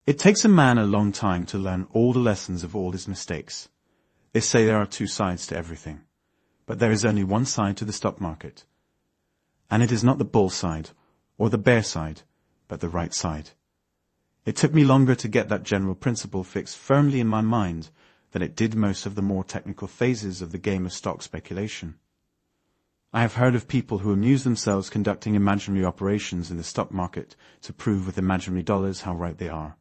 It takes a man a long time to learn all the lessons of all his mistakes. They say there are two sides to everything, but there is only one side to the stock market. And it is not the bull side, or the bear side, but the right side. It took me longer to get that general principle fixed firmly in my mind than it did most of the more technical phases of the game of stock speculation. I have heard of people who amuse themselves conducting imaginary operations in the stock market to prove with imaginary dollars how right they are.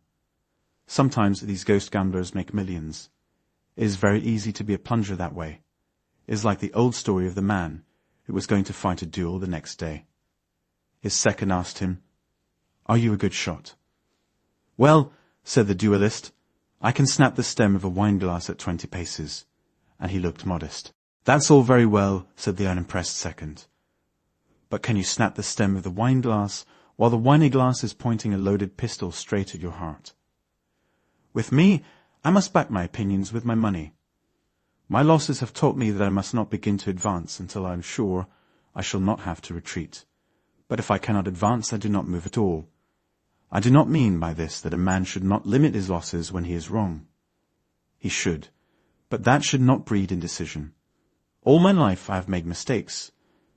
Sometimes these ghost gamblers make millions. It is very easy to be a plunger that way. It is like the old story of the man who was going to fight a duel the next day. His second asked him, "Are you a good shot?" "Well," said the duelist, "I can snap the stem of a wine glass at 20 paces." And he looked modest. "That's all very well," said the unimpressed second. "But can you snap the stem of the wine glass while the wine glass is pointing a loaded pistol straight at your heart?" With me, I must back my opinions with my money. My losses have taught me that I must not begin to advance until I am sure I shall not have to retreat. But if I cannot advance, I do not move at all. I do not mean by this that a man should not limit his losses when he is wrong. He should, but that should not breed indecision. All my life I have made mistakes,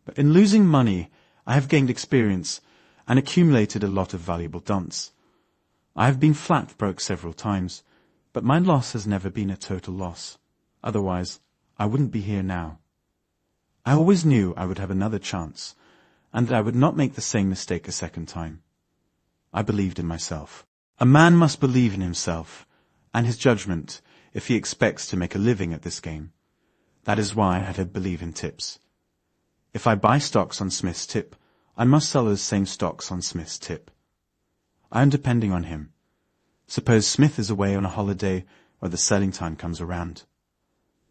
but in losing money I have gained experience and accumulated a lot of valuable dunce. I have been flat broke several times, but my loss has never been a total loss. Otherwise, I wouldn't be here now. I always knew I would have another chance, and that I would not make the same mistake a second time. I believed in myself. A man must believe in himself and his judgment if he expects to make a living at this game. That is why I had to believe in tips. If I buy stocks on Smith's tip, I must sell those same stocks on Smith's tip. I am depending on him. Suppose Smith is away on a holiday or the selling time comes around.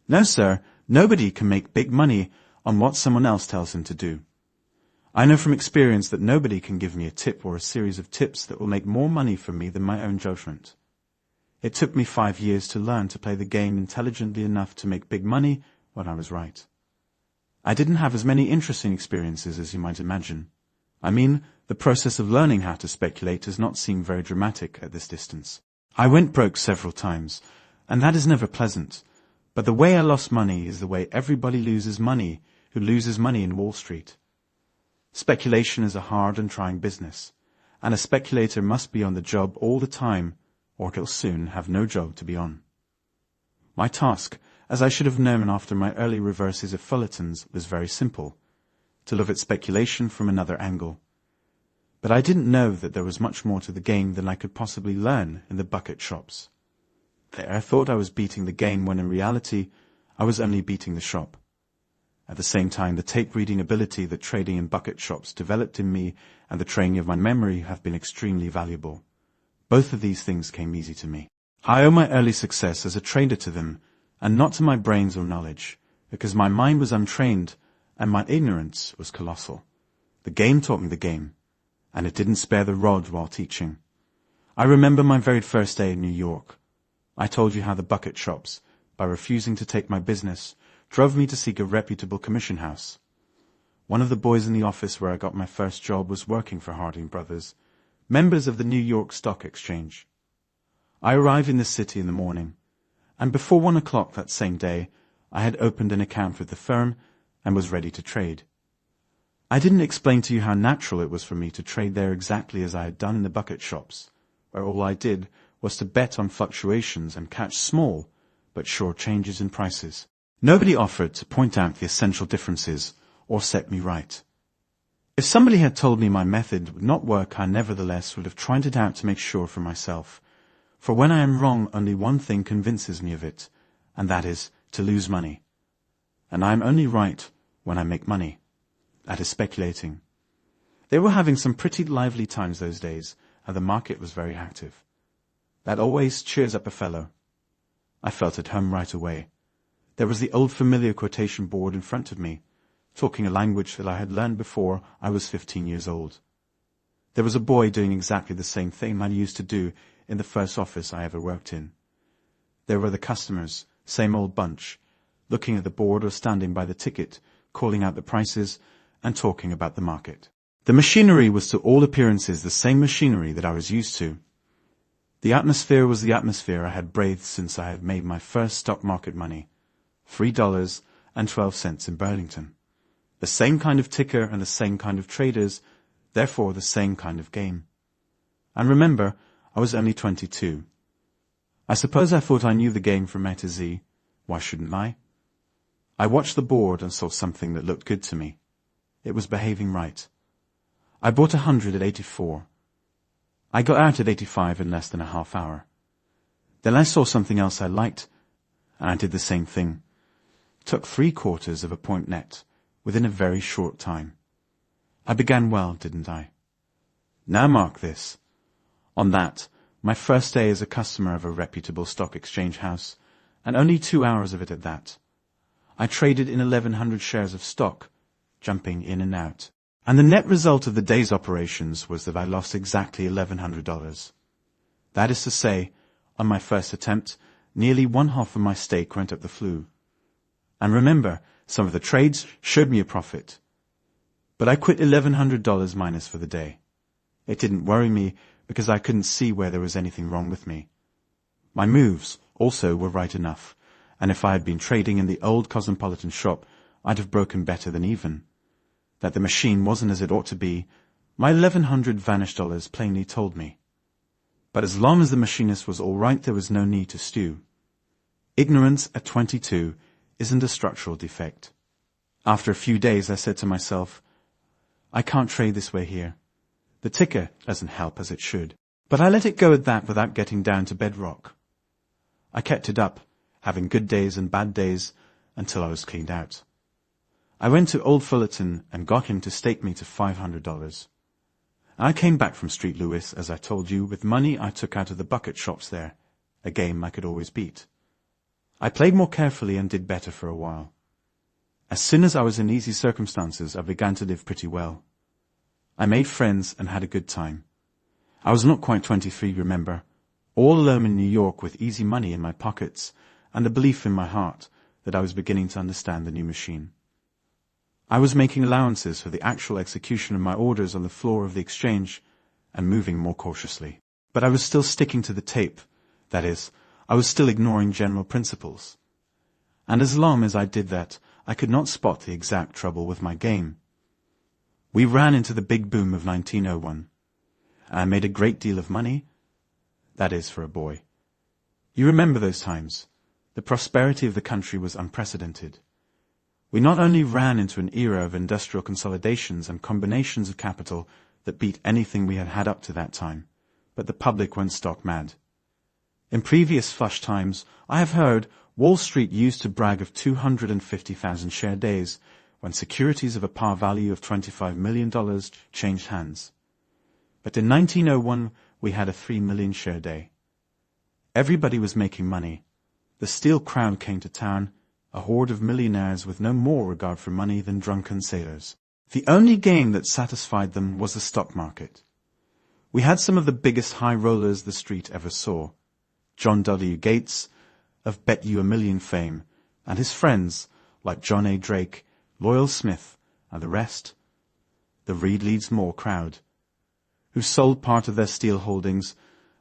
No, sir, nobody can make big money on what someone else tells him to do. I know from experience that nobody can give me a tip or a series of tips that will make more money for me than my own judgment. It took me 5 years to learn to play the game intelligently enough to make big money when I was right. I didn't have as many interesting experiences as you might imagine. I mean, the process of learning how to speculate does not seem very dramatic at this distance. I went broke several times, and that is never pleasant. But the way I lost money is the way everybody loses money who loses money in Wall Street. Speculation is a hard and trying business, and a speculator must be on the job all the time, or he'll soon have no job to be on. My task, as I should have known after my early reverses of feuilletons, was very simple, to look at speculation from another angle. But I didn't know that there was much more to the game than I could possibly learn in the bucket shops. There I thought I was beating the game when in reality I was only beating the shop. At the same time, the tape-reading ability that trading in bucket shops developed in me and the training of my memory have been extremely valuable. Both of these things came easy to me. I owe my early success as a trader to them, and not to my brains or knowledge, because my mind was untrained and my ignorance was colossal. The game taught me the game, and it didn't spare the rod while teaching. I remember my very first day in New York. I told you how the bucket shops, by refusing to take my business, drove me to seek a reputable commission house. One of the boys in the office where I got my first job was working for Harding Brothers, members of the New York Stock Exchange. I arrived in the city in the morning, and before 1 o'clock that same day, I had opened an account with the firm and was ready to trade. I didn't explain to you how natural it was for me to trade there exactly as I had done in the bucket shops, where all I did was to bet on fluctuations and catch small but sure changes in prices. Nobody offered to point out the essential differences or set me right. If somebody had told me my method would not work, I nevertheless would have tried it out to make sure for myself. For when I am wrong, only one thing convinces me of it, and that is to lose money. And I am only right when I make money. That is speculating. They were having some pretty lively times those days, and the market was very active. That always cheers up a fellow. I felt at home right away. There was the old familiar quotation board in front of me, talking a language that I had learned before I was 15 years old. There was a boy doing exactly the same thing I used to do in the first office I ever worked in. There were the customers, same old bunch, looking at the board or standing by the ticket, calling out the prices and talking about the market. The machinery was to all appearances the same machinery that I was used to. The atmosphere was the atmosphere I had breathed since I had made my first stock market money, $3.12 in Burlington. The same kind of ticker and the same kind of traders, therefore the same kind of game. And remember, I was only 22. I suppose I thought I knew the game from A to Z. Why shouldn't I? I watched the board and saw something that looked good to me. It was behaving right. I bought 100 at 84. I got out at 85 in less than a half hour. Then I saw something else I liked, and I did the same thing. Took 3/4 of a point net within a very short time. I began well, didn't I? Now mark this. On that, my first day as a customer of a reputable stock exchange house, and only 2 hours of it at that, I traded in 1,100 shares of stock, jumping in and out. And the net result of the day's operations was that I lost exactly $1,100. That is to say, on my first attempt, nearly 1/2 of my stake went up the flue. And remember, some of the trades showed me a profit. But I quit $1,100 minus for the day. It didn't worry me because I couldn't see where there was anything wrong with me. My moves also were right enough, and if I had been trading in the old Cosmopolitan shop, I'd have broken better than even. That the machine wasn't as it ought to be, my 1,100 vanished dollars plainly told me. But as long as the machinist was all right, there was no need to stew. Ignorance at 22 isn't a structural defect. After a few days, I said to myself, I can't trade this way here. The ticker doesn't help as it should. But I let it go at that without getting down to bedrock. I kept it up, having good days and bad days, until I was cleaned out. I went to Old Fullerton and got him to stake me to $500. I came back from Street Lewis, as I told you, with money I took out of the bucket shops there, a game I could always beat. I played more carefully and did better for a while. As soon as I was in easy circumstances, I began to live pretty well. I made friends and had a good time. I was not quite 23, remember, all alone in New York with easy money in my pockets and the belief in my heart that I was beginning to understand the new machine. I was making allowances for the actual execution of my orders on the floor of the exchange and moving more cautiously. But I was still sticking to the tape. That is, I was still ignoring general principles. And as long as I did that, I could not spot the exact trouble with my game. We ran into the big boom of 1901. And I made a great deal of money. That is, for a boy. You remember those times. The prosperity of the country was unprecedented. We not only ran into an era of industrial consolidations and combinations of capital that beat anything we had had up to that time, but the public went stock mad. In previous flush times, I have heard Wall Street used to brag of 250,000 share days when securities of a par value of $25 million changed hands. But in 1901, we had a 3 million share day. Everybody was making money. The steel crowd came to town, a horde of millionaires with no more regard for money than drunken sailors. The only game that satisfied them was the stock market. We had some of the biggest high rollers the street ever saw. John W. Gates, of Bet You a Million fame, and his friends, like John A. Drake, Loyal Smith, and the rest. The Reed Leeds Moore crowd, who sold part of their steel holdings,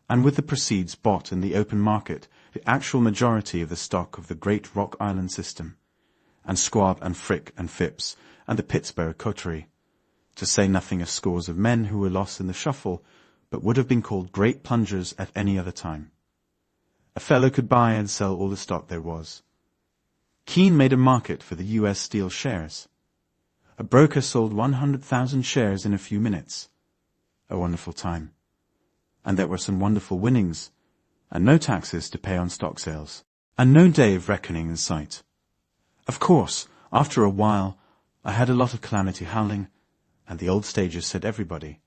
and with the proceeds bought in the open market the actual majority of the stock of the great Rock Island system, and Squab and Frick and Phipps, and the Pittsburgh Coterie, to say nothing of scores of men who were lost in the shuffle, but would have been called great plungers at any other time. A fellow could buy and sell all the stock there was. Keene made a market for the U.S. Steel shares. A broker sold 100,000 shares in a few minutes. A wonderful time. And there were some wonderful winnings, and no taxes to pay on stock sales, and no day of reckoning in sight. Of course, after a while, I had a lot of calamity howling, and the old stagers said everybody,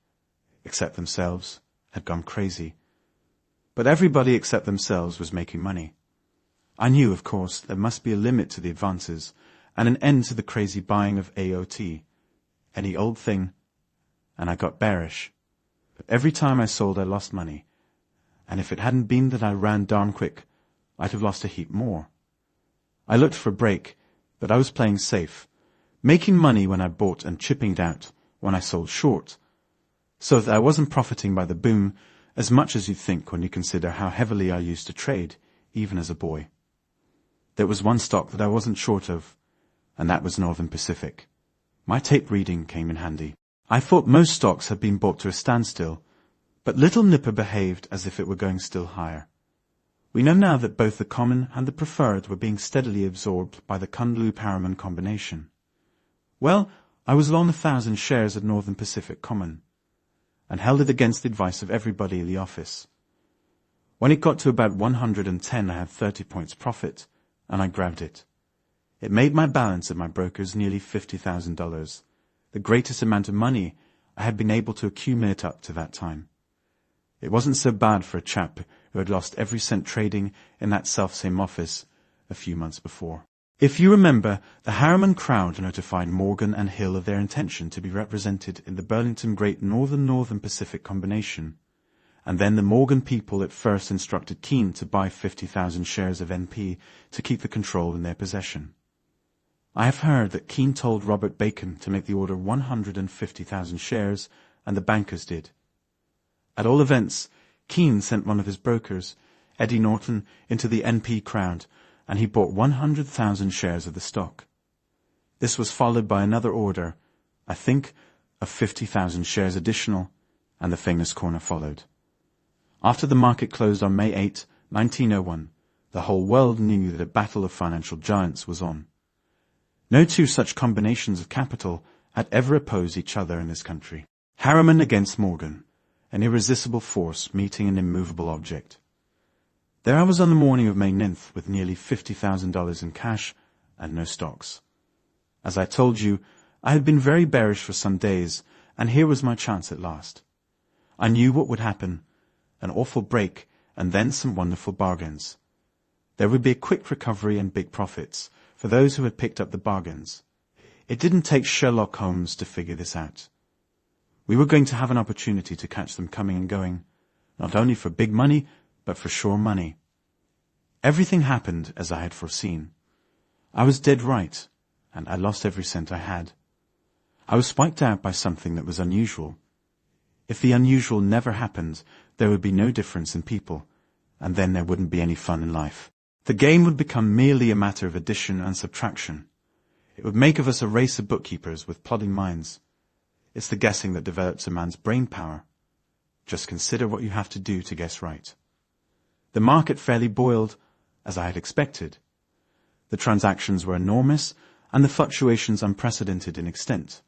except themselves, had gone crazy. But everybody except themselves was making money. I knew, of course, there must be a limit to the advances, and an end to the crazy buying of AOT, any old thing, and I got bearish. But every time I sold, I lost money. And if it hadn't been that I ran darn quick, I'd have lost a heap more. I looked for a break, but I was playing safe, making money when I bought and chipping it out when I sold short, so that I wasn't profiting by the boom as much as you'd think when you consider how heavily I used to trade, even as a boy. There was one stock that I wasn't short of, and that was Northern Pacific. My tape reading came in handy. I thought most stocks had been brought to a standstill, but Little Nipper behaved as if it were going still higher. We know now that both the common and the preferred were being steadily absorbed by the Kunlun-Harriman combination. Well, I was long 1,000 shares of Northern Pacific Common, and held it against the advice of everybody in the office. When it got to about 110, I had 30 points profit, and I grabbed it. It made my balance at my brokers nearly $50,000, the greatest amount of money I had been able to accumulate up to that time. It wasn't so bad for a chap who had lost every cent trading in that self-same office a few months before. If you remember, the Harriman crowd notified Morgan and Hill of their intention to be represented in the Burlington Great Northern Pacific combination, and then the Morgan people at first instructed Keene to buy 50,000 shares of NP to keep the control in their possession. I have heard that Keene told Robert Bacon to make the order 150,000 shares, and the bankers did. At all events, Keene sent one of his brokers, Eddie Norton, into the NP crowd, and he bought 100,000 shares of the stock. This was followed by another order, I think, of 50,000 shares additional, and the famous corner followed. After the market closed on May 8, 1901, the whole world knew that a battle of financial giants was on. No two such combinations of capital had ever opposed each other in this country. Harriman against Morgan, an irresistible force meeting an immovable object. There I was on the morning of May 9th with nearly $50,000 in cash and no stocks. As I told you, I had been very bearish for some days, and here was my chance at last. I knew what would happen, an awful break, and then some wonderful bargains. There would be a quick recovery and big profits for those who had picked up the bargains. It didn't take Sherlock Holmes to figure this out. We were going to have an opportunity to catch them coming and going, not only for big money, but for sure money. Everything happened as I had foreseen. I was dead right, and I lost every cent I had. I was spiked out by something that was unusual. If the unusual never happened, there would be no difference in people, and then there wouldn't be any fun in life. The game would become merely a matter of addition and subtraction. It would make of us a race of bookkeepers with plodding minds. It's the guessing that develops a man's brain power. Just consider what you have to do to guess right. The market fairly boiled, as I had expected. The transactions were enormous, and the fluctuations unprecedented in extent.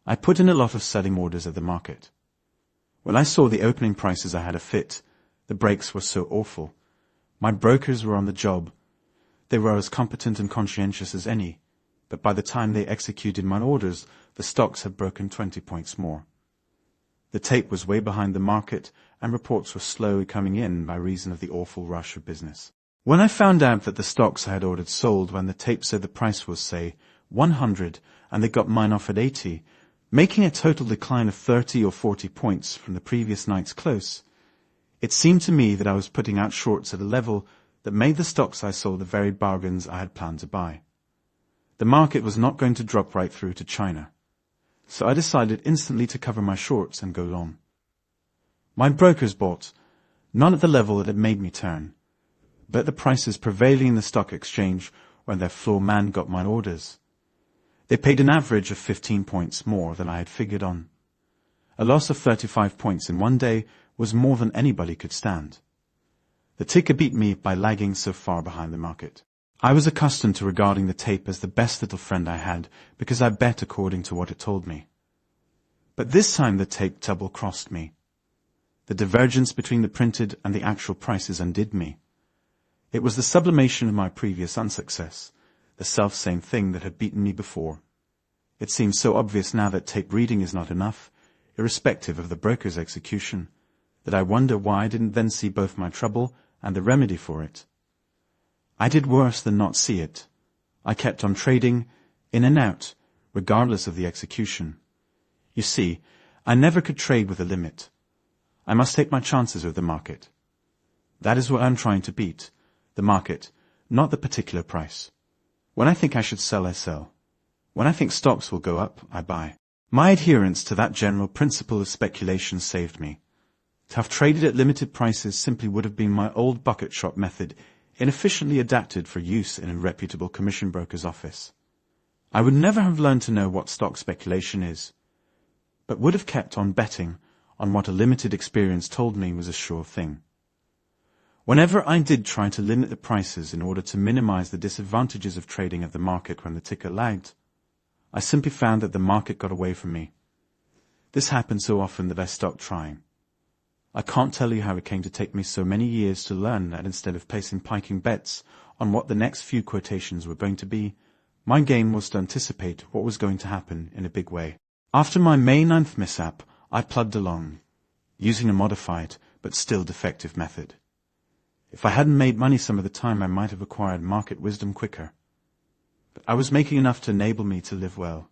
I put in a lot of selling orders at the market. When I saw the opening prices I had a fit, the breaks were so awful. My brokers were on the job. They were as competent and conscientious as any, but by the time they executed my orders, the stocks had broken 20 points more. The tape was way behind the market, and reports were slowly coming in by reason of the awful rush of business. When I found out that the stocks I had ordered sold when the tape said the price was, say, 100, and they got mine off at 80, making a total decline of 30 or 40 points from the previous night's close, it seemed to me that I was putting out shorts at a level that made the stocks I sold the very bargains I had planned to buy. The market was not going to drop right through to China, so I decided instantly to cover my shorts and go long. My brokers bought, not at the level that had made me turn, but at the prices prevailing in the stock exchange when their floor man got my orders. They paid an average of 15 points more than I had figured on. A loss of 35 points in one day was more than anybody could stand. The ticker beat me by lagging so far behind the market. I was accustomed to regarding the tape as the best little friend I had because I bet according to what it told me. But this time the tape double-crossed me. The divergence between the printed and the actual prices undid me. It was the sublimation of my previous unsuccess, the self-same thing that had beaten me before. It seems so obvious now that tape reading is not enough, irrespective of the broker's execution, that I wonder why I didn't then see both my trouble and the remedy for it. I did worse than not see it. I kept on trading, in and out, regardless of the execution. You see, I never could trade with a limit. I must take my chances with the market. That is what I'm trying to beat, the market, not the particular price. When I think I should sell, I sell. When I think stocks will go up, I buy. My adherence to that general principle of speculation saved me. To have traded at limited prices simply would have been my old bucket shop method, inefficiently adapted for use in a reputable commission broker's office. I would never have learned to know what stock speculation is, but would have kept on betting on what a limited experience told me was a sure thing. Whenever I did try to limit the prices in order to minimize the disadvantages of trading at the market when the ticker lagged, I simply found that the market got away from me. This happened so often that I stopped trying. I can't tell you how it came to take me so many years to learn that instead of placing piking bets on what the next few quotations were going to be, my game was to anticipate what was going to happen in a big way. After my May 9th mishap, I plugged along, using a modified but still defective method. If I hadn't made money some of the time, I might have acquired market wisdom quicker. But I was making enough to enable me to live well.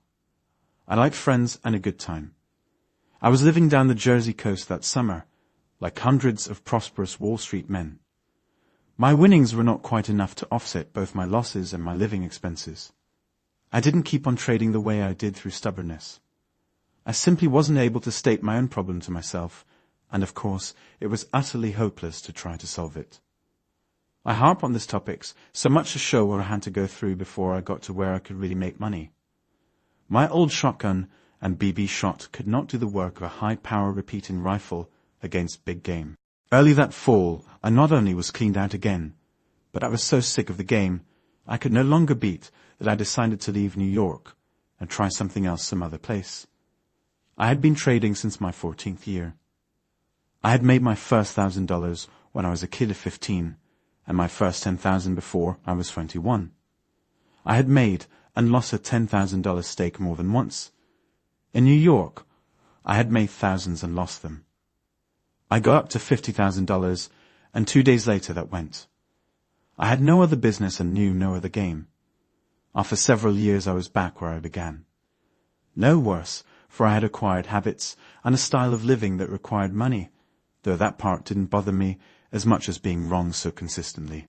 I liked friends and a good time. I was living down the Jersey coast that summer, like hundreds of prosperous Wall Street men. My winnings were not quite enough to offset both my losses and my living expenses. I didn't keep on trading the way I did through stubbornness. I simply wasn't able to state my own problem to myself, and of course, it was utterly hopeless to try to solve it. I harp on these topics so much to show what I had to go through before I got to where I could really make money. My old shotgun and BB shot could not do the work of a high-power repeating rifle against big game. Early that fall, I not only was cleaned out again, but I was so sick of the game, I could no longer beat that I decided to leave New York and try something else some other place. I had been trading since my 14th year. I had made my first $1,000 when I was a kid of 15, and my first $10,000 before I was 21. I had made and lost a $10,000 stake more than once. In New York, I had made thousands and lost them. I got up to $50,000, and 2 days later that went. I had no other business and knew no other game. After several years I was back where I began. No worse, for I had acquired habits and a style of living that required money, though that part didn't bother me as much as being wrong so consistently.